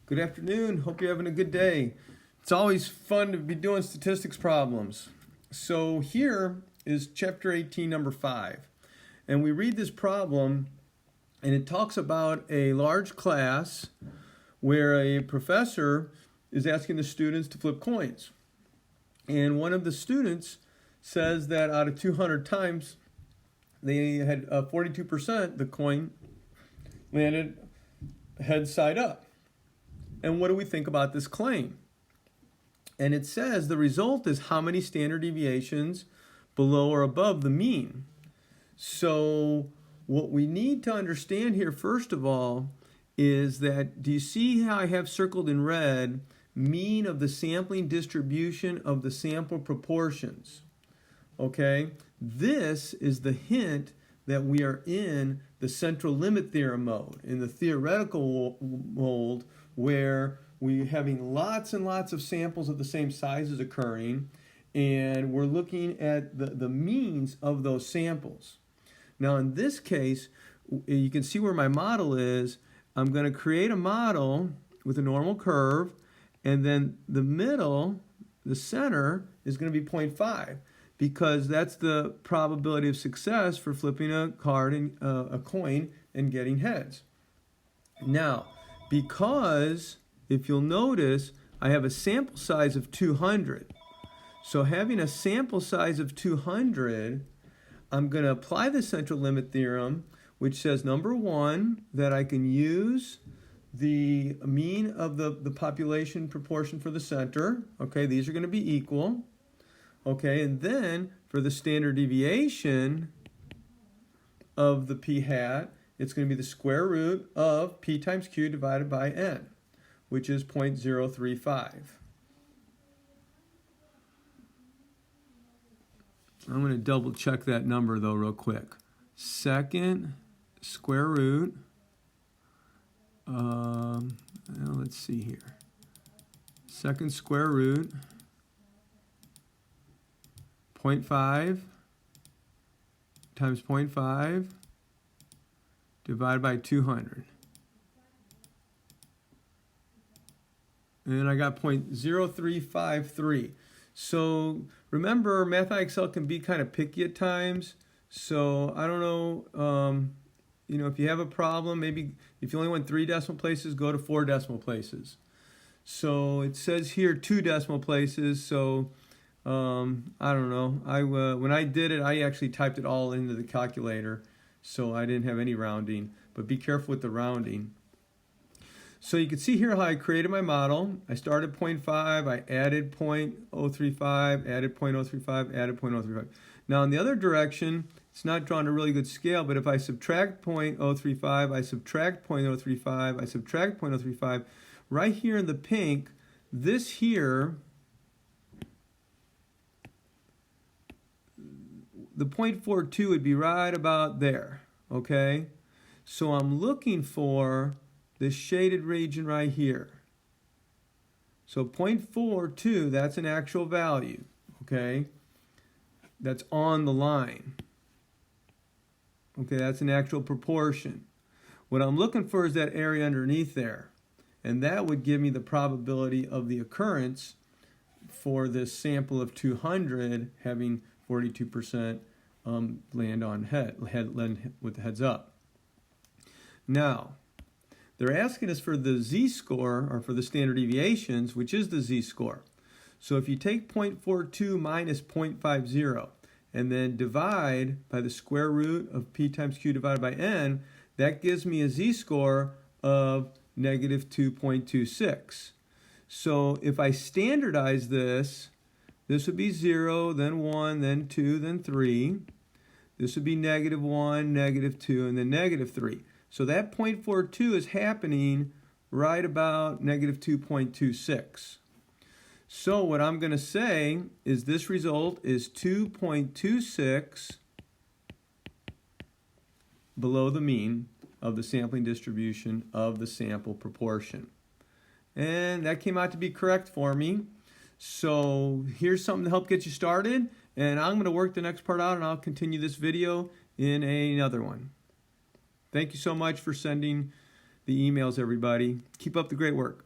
Good afternoon. Hope you're having a good day. It's always fun to be doing statistics problems. So here is chapter 18, number 5. And we read this problem, and it talks about a large class where a professor is asking the students to flip coins. And one of the students says that out of 200 times, they had 42%, the coin landed head side up. And what do we think about this claim? And it says the result is how many standard deviations below or above the mean. So what we need to understand here, first of all, is that, do you see how I have circled in red mean of the sampling distribution of the sample proportions? Okay, this is the hint that we are in the central limit theorem mode, in the theoretical mode, where we're having lots and lots of samples of the same sizes occurring, and we're looking at the means of those samples. Now in this case, you can see where my model is. I'm going to create a model with a normal curve, and then the middle, the center, is going to be 0.5, because that's the probability of success for flipping a card and a coin and getting heads. Now, because if you'll notice, I have a sample size of 200. So having a sample size of 200, I'm going to apply the central limit theorem, which says, number one, that I can use the mean of the population proportion for the center. Okay, these are going to be equal. Okay, and then for the standard deviation of the p hat, it's going to be the square root of p times q divided by n, which is 0.035. I'm going to double check that number though real quick. Second square root, let's see here. Second square root, 0.5 times 0.5 divided by 200. And I got 0.0353. So remember, MathIXL can be kind of picky at times. So I don't know, if you have a problem, maybe if you only want 3 decimal places, go to 4 decimal places. So it says here 2 decimal places. So I don't know. When I did it, I actually typed it all into the calculator, so I didn't have any rounding. But be careful with the rounding. So you can see here how I created my model. I started 0.5, I added 0.035, added 0.035, added 0.035. Now in the other direction, it's not drawn a really good scale, but if I subtract 0.035, I subtract 0.035, I subtract 0.035, right here in the pink, this here, the 0.42 would be right about there, okay? So I'm looking for this shaded region right here. So 0.42, that's an actual value, okay? That's on the line. Okay, that's an actual proportion. What I'm looking for is that area underneath there. And that would give me the probability of the occurrence for this sample of 200 having 42% land on head with the heads up. Now, they're asking us for the z-score, or for the standard deviations, which is the z-score. So if you take 0.42 minus 0.50 and then divide by the square root of p times q divided by n, that gives me a z-score of negative 2.26. So if I standardize this, this would be 0, then 1, then 2, then 3. This would be negative 1, negative 2, and then negative 3. So that 0.42 is happening right about negative 2.26. So what I'm going to say is this result is 2.26 below the mean of the sampling distribution of the sample proportion. And that came out to be correct for me. So here's something to help get you started. And I'm going to work the next part out, and I'll continue this video in another one. Thank you so much for sending the emails, everybody. Keep up the great work.